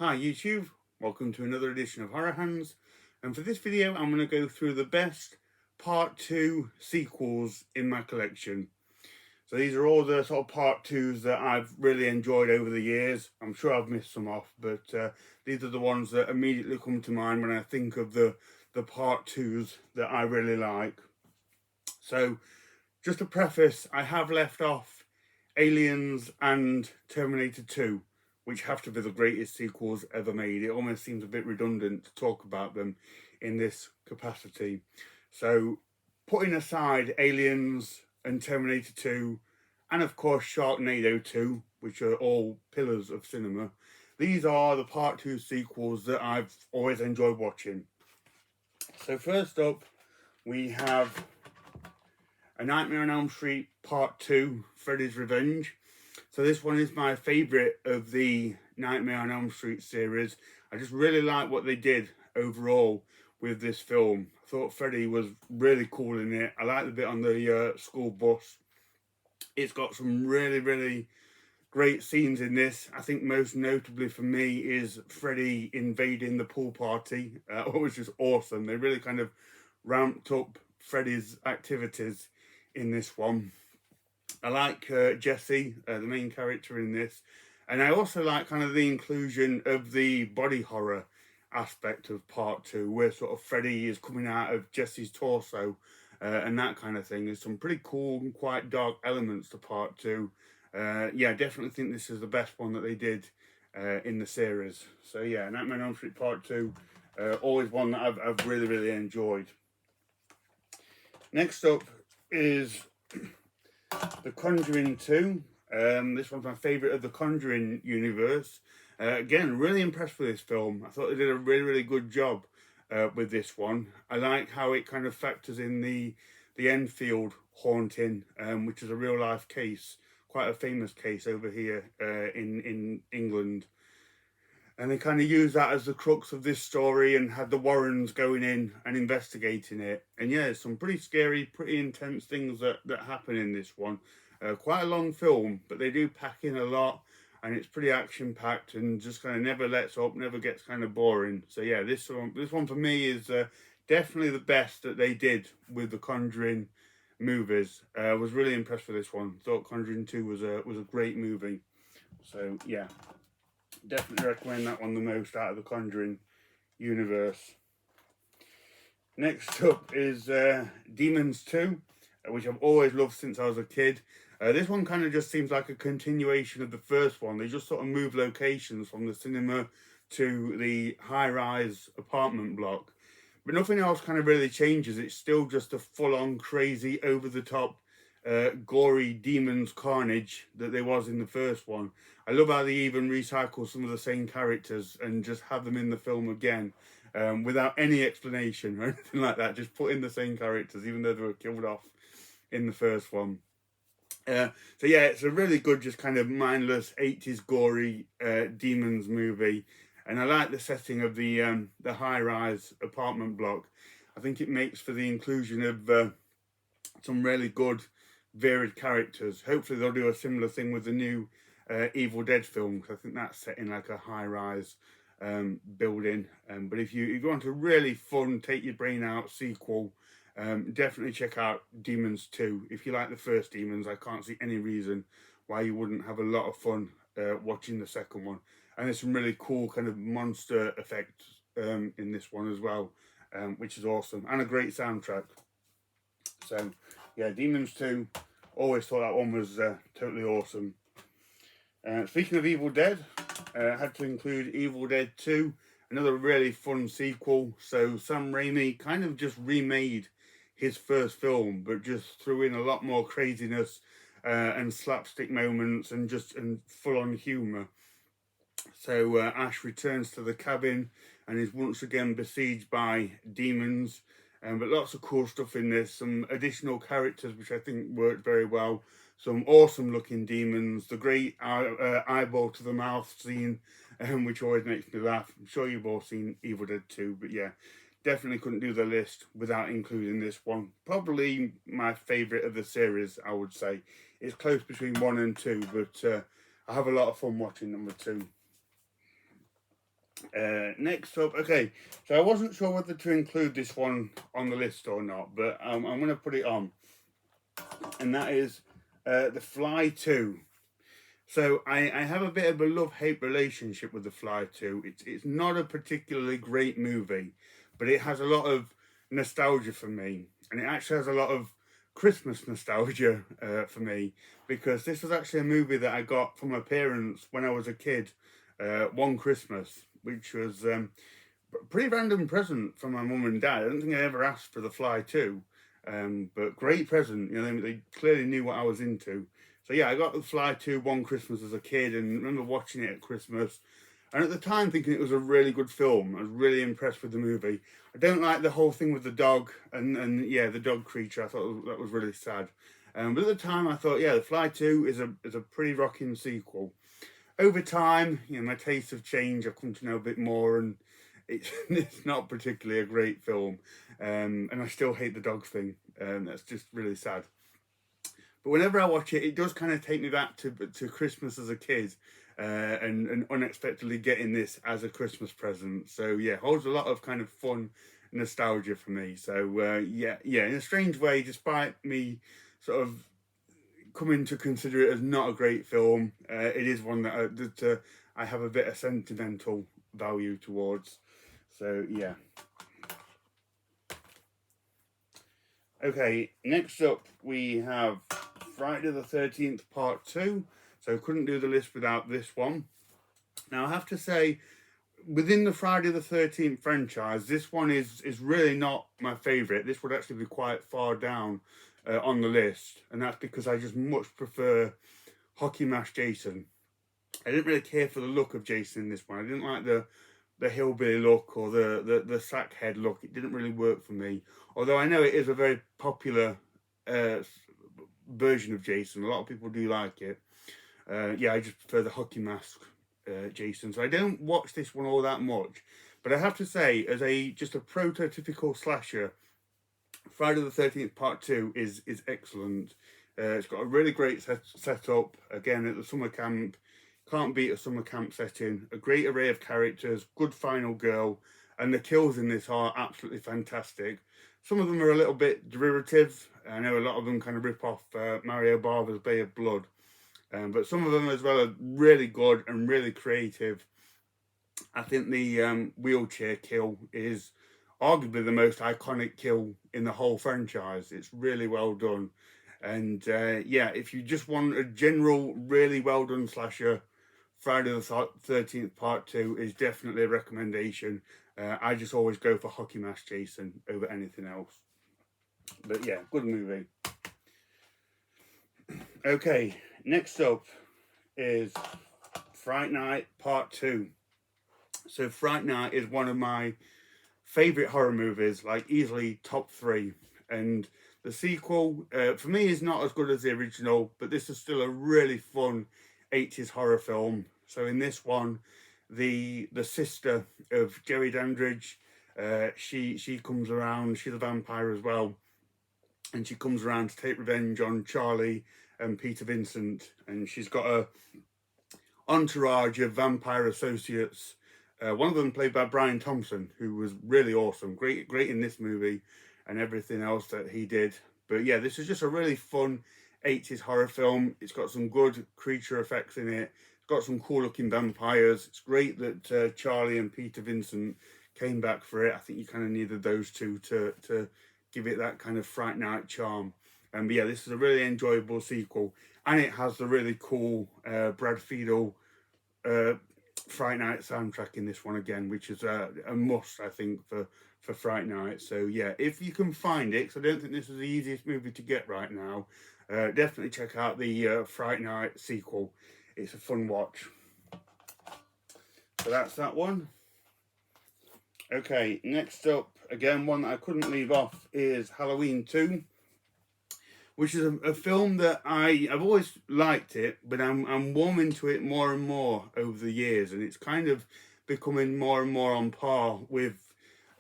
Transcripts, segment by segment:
Hi YouTube, welcome to another edition of Horror Hands, and for this video I'm going to go through the best part 2 sequels in my collection. So these are all the sort of part 2s that I've really enjoyed over the years. I'm sure I've missed some off, but these are the ones that immediately come to mind when I think of the part 2s that I really like. So just to preface, I have left off Aliens and Terminator 2, which have to be the greatest sequels ever made. It almost seems a bit redundant to talk about them in this capacity. So putting aside Aliens and Terminator 2, and of course Sharknado 2, which are all pillars of cinema, these are the part 2 sequels that I've always enjoyed watching. So first up, we have A Nightmare on Elm Street Part 2, Freddy's Revenge. So this one is my favourite of the Nightmare on Elm Street series. I just really like what they did overall with this film. I thought Freddy was really cool in it. I like the bit on the school bus. It's got some really great scenes in this. I think most notably for me is Freddy invading the pool party. It was just awesome. They really kind of ramped up Freddy's activities in this one. I like Jesse, the main character in this, and I also like kind of the inclusion of the body horror aspect of part 2, where sort of Freddy is coming out of Jesse's torso and that kind of thing. There's some pretty cool and quite dark elements to part 2. Yeah, I definitely think this is the best one that they did in the series. So yeah, Nightmare on Elm Street Part 2, always one that I've really enjoyed. Next up is The Conjuring 2. This one's my favourite of the Conjuring universe. Again, really impressed with this film. I thought they did a really good job with this one. I like how it kind of factors in the Enfield haunting, which is a real life case, quite a famous case over here in England. And they kind of use that as the crux of this story and had the Warrens going in and investigating it. And yeah, some pretty scary, pretty intense things that happen in this one. Quite a long film, but they do pack in a lot, and it's pretty action-packed and just kind of never lets up, never gets kind of boring. So yeah, this one for me is definitely the best that they did with the Conjuring movies. I was really impressed with this one. Thought Conjuring 2 was a great movie. So yeah, definitely recommend that one the most out of the Conjuring universe. Next up is Demons 2, which I've always loved since I was a kid. This one kind of just seems like a continuation of the first one. They just sort of move locations from the cinema to the high-rise apartment block. But nothing else kind of really changes. It's still just a full-on crazy, over-the-top, gory demons carnage that there was in the first one. I love how they even recycle some of the same characters and just have them in the film again without any explanation or anything like that. Just put in the same characters even though they were killed off in the first one. So yeah, it's a really good, just kind of mindless 80s gory demons movie. And I like the setting of the high-rise apartment block. I think it makes for the inclusion of some really good varied characters. Hopefully they'll do a similar thing with the new Evil Dead film, because I think that's set in like a high-rise building. But if you want a really fun, take your brain out sequel, definitely check out Demons 2. If you like the first Demons, I can't see any reason why you wouldn't have a lot of fun watching the second one. And there's some really cool kind of monster effects in this one as well, which is awesome, and a great soundtrack. So yeah, Demons 2, always thought that one was totally awesome. Speaking of Evil Dead, I had to include Evil Dead 2, another really fun sequel. So Sam Raimi kind of just remade his first film, but just threw in a lot more craziness and slapstick moments and full-on humour. So Ash returns to the cabin and is once again besieged by demons. But lots of cool stuff in this, some additional characters which I think worked very well, some awesome looking demons, the great eyeball to the mouth scene, which always makes me laugh. I'm sure you've all seen Evil Dead 2, but yeah, definitely couldn't do the list without including this one. Probably my favourite of the series, I would say. It's close between 1 and 2, but I have a lot of fun watching number 2. Next up, okay, so I wasn't sure whether to include this one on the list or not, but I'm going to put it on, and that is The Fly 2. So I have a bit of a love-hate relationship with The Fly 2. It's not a particularly great movie, but it has a lot of nostalgia for me, and it actually has a lot of Christmas nostalgia for me, because this was actually a movie that I got from my parents when I was a kid, one Christmas, which was a pretty random present from my mum and dad. I don't think I ever asked for The Fly 2, but great present. You know, they clearly knew what I was into. So yeah, I got The Fly 2 one Christmas as a kid, and remember watching it at Christmas. And at the time thinking it was a really good film. I was really impressed with the movie. I don't like the whole thing with the dog and yeah, the dog creature. I thought that was really sad. But at the time I thought, yeah, The Fly 2 is a pretty rocking sequel. Over time, you know, my tastes have changed. I've come to know a bit more, and it's not particularly a great film. And I still hate the dog thing. That's just really sad. But whenever I watch it, it does kind of take me back to Christmas as a kid, and unexpectedly getting this as a Christmas present. So yeah, holds a lot of kind of fun nostalgia for me. So yeah, in a strange way, despite me sort of coming to consider it as not a great film, it is one that I have a bit of sentimental value towards. So yeah. Okay, next up we have Friday the 13th Part 2. So couldn't do the list without this one. Now I have to say, within the Friday the 13th franchise, this one is really not my favourite. This would actually be quite far down on the list. And that's because I just much prefer Hockey Mask Jason. I didn't really care for the look of Jason in this one. I didn't like the hillbilly look or the sack head look. It didn't really work for me. Although I know it is a very popular version of Jason. A lot of people do like it. Yeah, I just prefer the hockey mask Jason. So I don't watch this one all that much. But I have to say, as just a prototypical slasher, Friday the 13th Part 2 is excellent. It's got a really great setup. Again, at the summer camp. Can't beat a summer camp setting. A great array of characters, good final girl, and the kills in this are absolutely fantastic. Some of them are a little bit derivative. I know a lot of them kind of rip off Mario Bava's Bay of Blood. But some of them as well are really good and really creative. I think the wheelchair kill is arguably the most iconic kill in the whole franchise. It's really well done. And yeah, if you just want a general, really well done slasher, Friday the 13th Part 2 is definitely a recommendation. I just always go for Hockey Mask Jason over anything else. But yeah, good movie. Okay, next up is Fright Night Part 2. So Fright Night is one of my favourite horror movies, like easily top 3. And the sequel, for me, is not as good as the original, but this is still a really fun 80s horror film. So in this one, the sister of Jerry Dandridge, she comes around. She's a vampire as well, and she comes around to take revenge on Charlie and Peter Vincent. And she's got a entourage of vampire associates. One of them played by Brian Thompson, who was really awesome, great in this movie and everything else that he did. But yeah, this is just a really fun 80s horror film. It's got some good creature effects in it. It's got some cool looking vampires. It's great that Charlie and Peter Vincent came back for it. I think you kind of needed those two to give it that kind of Fright Night charm. But yeah, this is a really enjoyable sequel, and it has the really cool Brad Fiedel Fright Night soundtrack in this one again, which is a must, I think, for Fright Night. So yeah, if you can find it, because I don't think this is the easiest movie to get right now, definitely check out the Fright Night sequel. It's a fun watch. So that's that one. Okay, next up, again, one that I couldn't leave off is Halloween 2, which is a film that I've always liked it, but I'm warming to it more and more over the years, and it's kind of becoming more and more on par with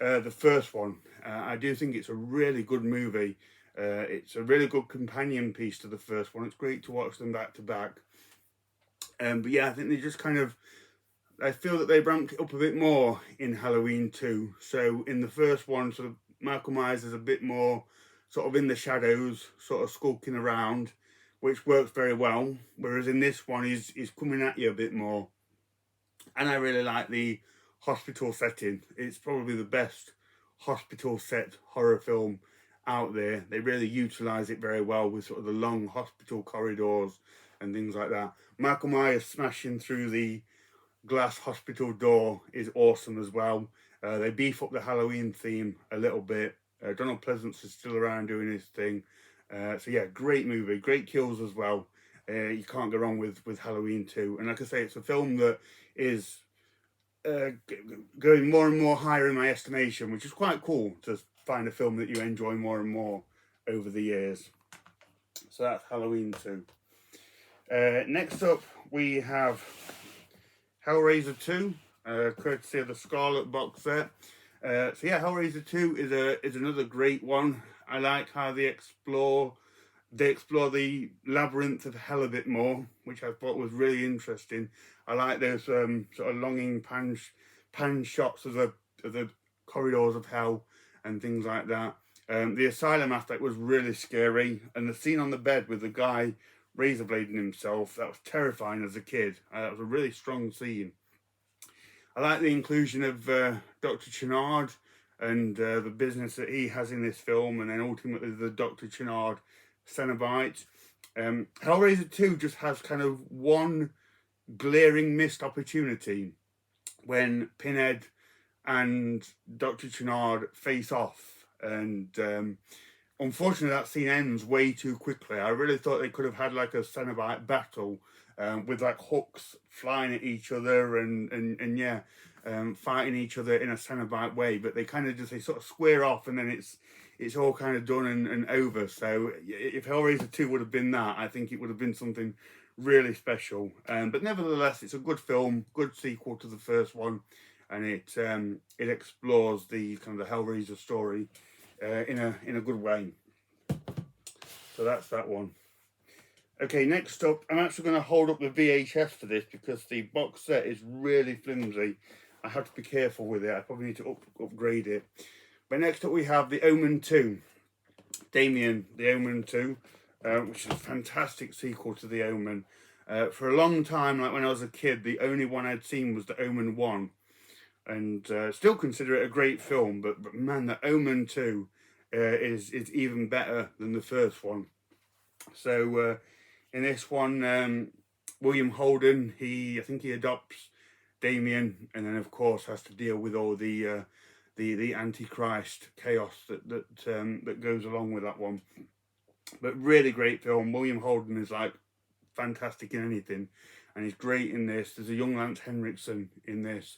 the first one. I do think it's a really good movie. It's a really good companion piece to the first one. It's great to watch them back to back. But yeah, I think they just kind of I feel that they ramped it up a bit more in Halloween 2. So in the first one, sort of Michael Myers is a bit more sort of in the shadows, sort of skulking around, which works very well. Whereas in this one, he's coming at you a bit more. And I really like the hospital setting. It's probably the best hospital set horror film out there. They really utilise it very well with sort of the long hospital corridors and things like that. Michael Myers smashing through the glass hospital door is awesome as well. They beef up the Halloween theme a little bit. Donald Pleasance is still around doing his thing. So yeah, great movie, great kills as well. You can't go wrong with Halloween 2. And like I say, it's a film that is going more and more higher in my estimation, which is quite cool to find a film that you enjoy more and more over the years. So that's Halloween 2. Next up, we have Hellraiser 2, courtesy of the Scarlet box set. So yeah, Hellraiser 2 is another great one. I like how they explore the labyrinth of hell a bit more, which I thought was really interesting. I like those sort of longing pan shots of the corridors of hell and things like that. The asylum aspect was really scary, and the scene on the bed with the guy razor blading himself, that was terrifying as a kid. That was a really strong scene. I like the inclusion of Dr. Channard and the business that he has in this film, and then ultimately the Dr. Channard Cenobite. Hellraiser 2 just has kind of one glaring missed opportunity when Pinhead and Dr. Channard face off, and unfortunately that scene ends way too quickly. I really thought they could have had like a Cenobite battle with like hooks flying at each other and yeah, fighting each other in a Cenobite way, but they kind of just, they sort of square off and then it's all kind of done and over. So if Hellraiser 2 would have been that, I think it would have been something really special. But nevertheless, it's a good film, good sequel to the first one, and it explores the kind of the Hellraiser story in a good way. So that's that one. Okay, next up, I'm actually going to hold up the VHS for this because the box set is really flimsy. I have to be careful with it. I probably need to upgrade it. But next up we have the Omen 2. Damien, the Omen 2, which is a fantastic sequel to the Omen. For a long time, like when I was a kid, the only one I'd seen was the Omen 1. And still consider it a great film, but man, the Omen 2 is even better than the first one. So in this one, William Holden, I think he adopts Damien, and then of course has to deal with all the Antichrist chaos that goes along with that one. But really great film. William Holden is like fantastic in anything, and he's great in this. There's a young Lance Henriksen in this.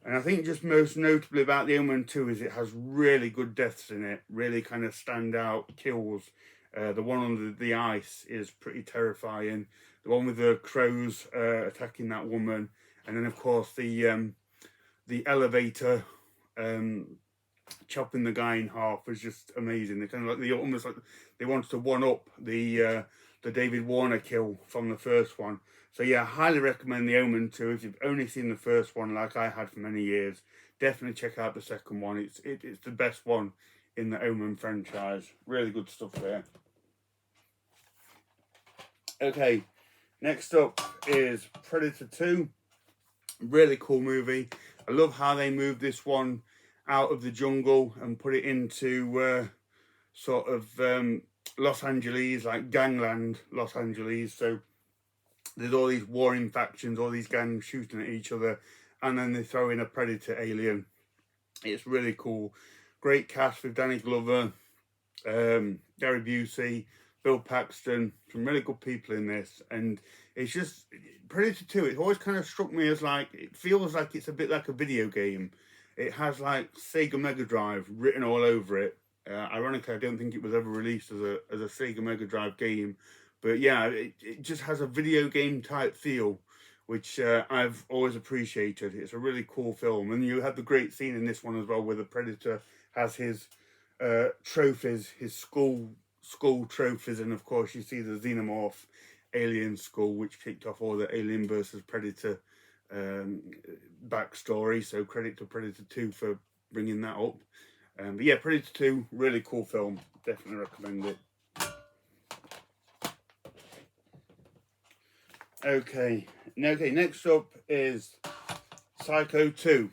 And I think just most notably about the Omen 2 is it has really good deaths in it, really kind of stand out kills. The one under the ice is pretty terrifying. The one with the crows attacking that woman, and then of course the elevator chopping the guy in half was just amazing. They kind of like almost like they wanted to one up the David Warner kill from the first one. So yeah, highly recommend the Omen 2 if you've only seen the first one, like I had for many years. Definitely check out the second one. It's the best one in the Omen franchise. Really good stuff there. Okay, next up is Predator 2. Really cool movie. I love how they moved this one out of the jungle and put it into sort of Los Angeles, like gangland Los Angeles. So there's all these warring factions, all these gangs shooting at each other, and then they throw in a predator alien. It's really cool. Great cast with Danny Glover, Gary Busey, Bill Paxton, some really good people in this. And it's just, Predator 2, it's always kind of struck me as like, it feels like it's a bit like a video game. It has like Sega Mega Drive written all over it. Ironically, I don't think it was ever released as a Sega Mega Drive game. But yeah, it just has a video game type feel, which I've always appreciated. It's a really cool film. And you have the great scene in this one as well, where the Predator has his trophies, his skull trophies, and of course you see the xenomorph alien skull, which kicked off all the Alien versus Predator backstory, so credit to Predator 2 for bringing that up. But yeah, Predator 2, really cool film, definitely recommend it. Okay, next up is Psycho 2,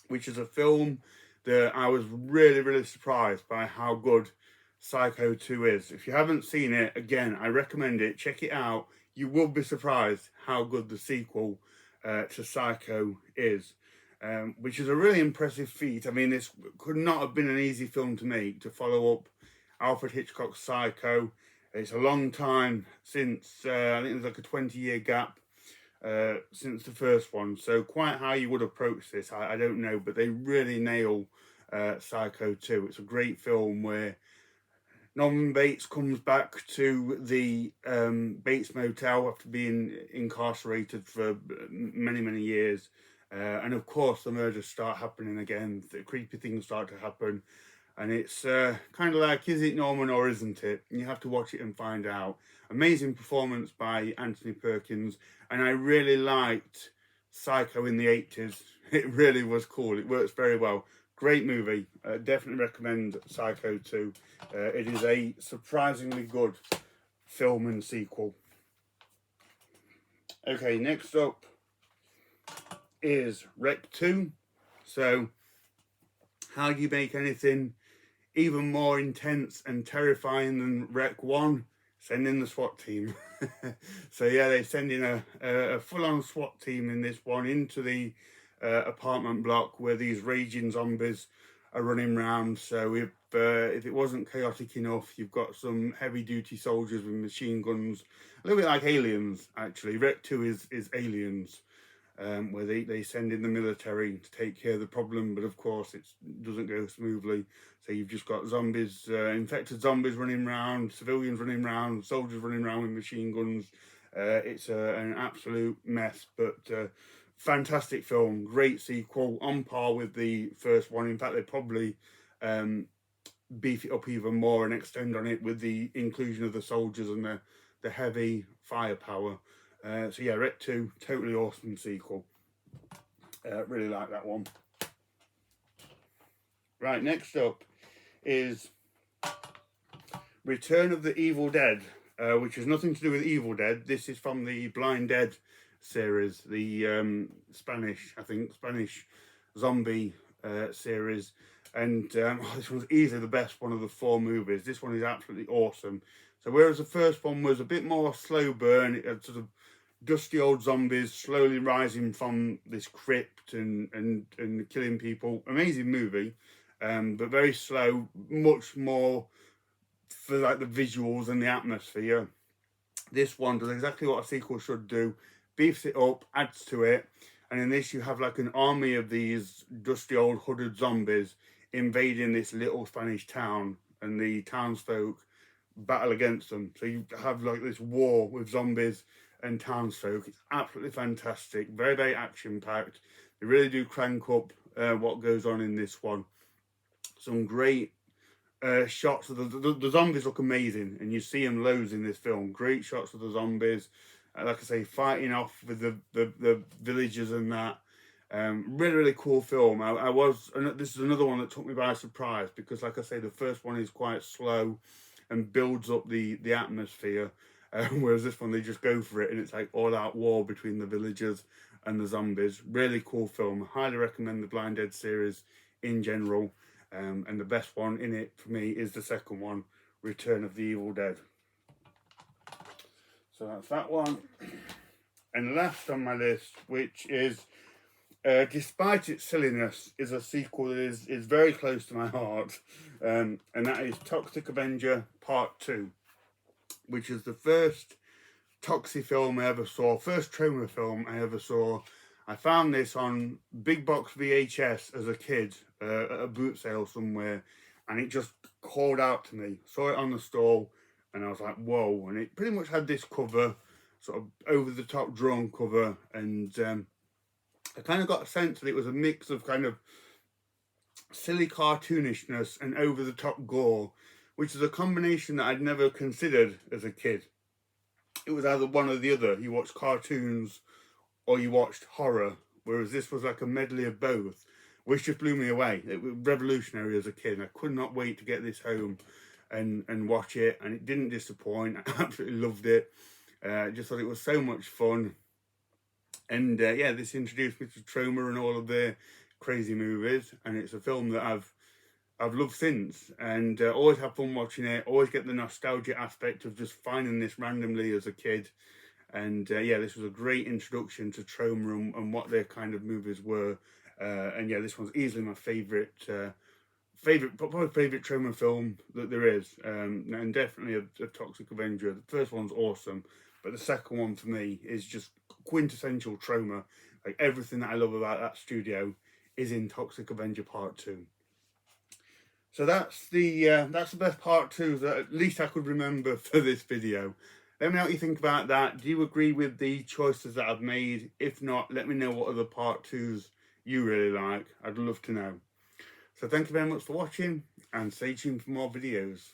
which is a film that I was really surprised by how good Psycho 2 is. If you haven't seen it, again, I recommend it. Check it out. You will be surprised how good the sequel to Psycho is, which is a really impressive feat. I mean, this could not have been an easy film to make, to follow up Alfred Hitchcock's Psycho. It's a long time since, I think there's like a 20-year gap since the first one, so quite how you would approach this, I don't know, but they really nail Psycho 2. It's a great film where Norman Bates comes back to the Bates Motel after being incarcerated for many years, and of course the murders start happening again, the creepy things start to happen, and it's kind of like, is it Norman or isn't it? And you have to watch it and find out. Amazing performance by Anthony Perkins, and I really liked Psycho in the 80s. It really was cool. It works very well. Great movie. Definitely recommend Psycho 2. It is a surprisingly good film and sequel. Okay, next up is Rec 2. So, how do you make anything even more intense and terrifying than Rec 1? Send in the SWAT team. So yeah, they send in a full-on SWAT team in this one into the apartment block where these raging zombies are running around. So if it wasn't chaotic enough, you've got some heavy-duty soldiers with machine guns, a little bit like Aliens, actually. Rec 2 is Aliens, where they send in the military to take care of the problem, but of course it doesn't go smoothly. So you've just got zombies, infected zombies running around, civilians running around, soldiers running around with machine guns. It's an absolute mess, but fantastic film, great sequel, on par with the first one. In fact, they probably beef it up even more and extend on it with the inclusion of the soldiers and the heavy firepower. So yeah, Rec 2, totally awesome sequel. Really like that one. Right, next up is Return of the Evil Dead, which has nothing to do with Evil Dead. This is from the Blind Dead series, the Spanish zombie series. And this was easily the best one of the 4 movies. This one is absolutely awesome. So whereas the first one was a bit more slow burn, it had sort of dusty old zombies slowly rising from this crypt and killing people. Amazing movie, but very slow, much more for like the visuals and the atmosphere. This one does exactly what a sequel should do, beefs it up, adds to it, and in this you have like an army of these dusty old hooded zombies invading this little Spanish town, and the townsfolk battle against them. So you have like this war with zombies and townsfolk. It's absolutely fantastic, very action packed. They really do crank up what goes on in this one. Some great shots of the zombies look amazing, and you see them loads in this film. Great shots of the zombies, like I say, fighting off with the villagers and that. Really cool film. This is another one that took me by surprise, because like I say, the first one is quite slow and builds up the atmosphere, whereas this one they just go for it, and it's like all out war between the villagers and the zombies. Really cool film. Highly recommend the Blind Dead series in general, and the best one in it for me is the second one, Return of the Evil Dead. So that's that one. And last on my list, which is despite its silliness, is a sequel that is very close to my heart, and that is Toxic Avenger Part 2, which is the first Toxic film I ever saw, first trauma film I ever saw. I found this on big box VHS as a kid at a boot sale somewhere, and it just called out to me. Saw it on the stall, and I was like, whoa. And it pretty much had this cover, sort of over-the-top drawn cover, and I kind of got a sense that it was a mix of kind of silly cartoonishness and over-the-top gore, which is a combination that I'd never considered as a kid. It was either one or the other. You watch cartoons or you watched horror, whereas this was like a medley of both, which just blew me away. It was revolutionary as a kid, and I could not wait to get this home and watch it, and it didn't disappoint. I absolutely loved it. Just thought it was so much fun. And yeah, this introduced me to Troma and all of their crazy movies, and it's a film that I've loved since, and always have fun watching it. Always get the nostalgia aspect of just finding this randomly as a kid. And yeah, this was a great introduction to Troma and what their kind of movies were. And yeah, this one's easily my probably favorite Troma film that there is, and definitely a Toxic Avenger. The first one's awesome, but the second one for me is just quintessential Troma. Like, everything that I love about that studio is in Toxic Avenger Part 2. So that's the best Part 2 that at least I could remember for this video. Let me know what you think about that. Do you agree with the choices that I've made? If not, let me know what other Part 2s you really like. I'd love to know. So thank you very much for watching, and stay tuned for more videos.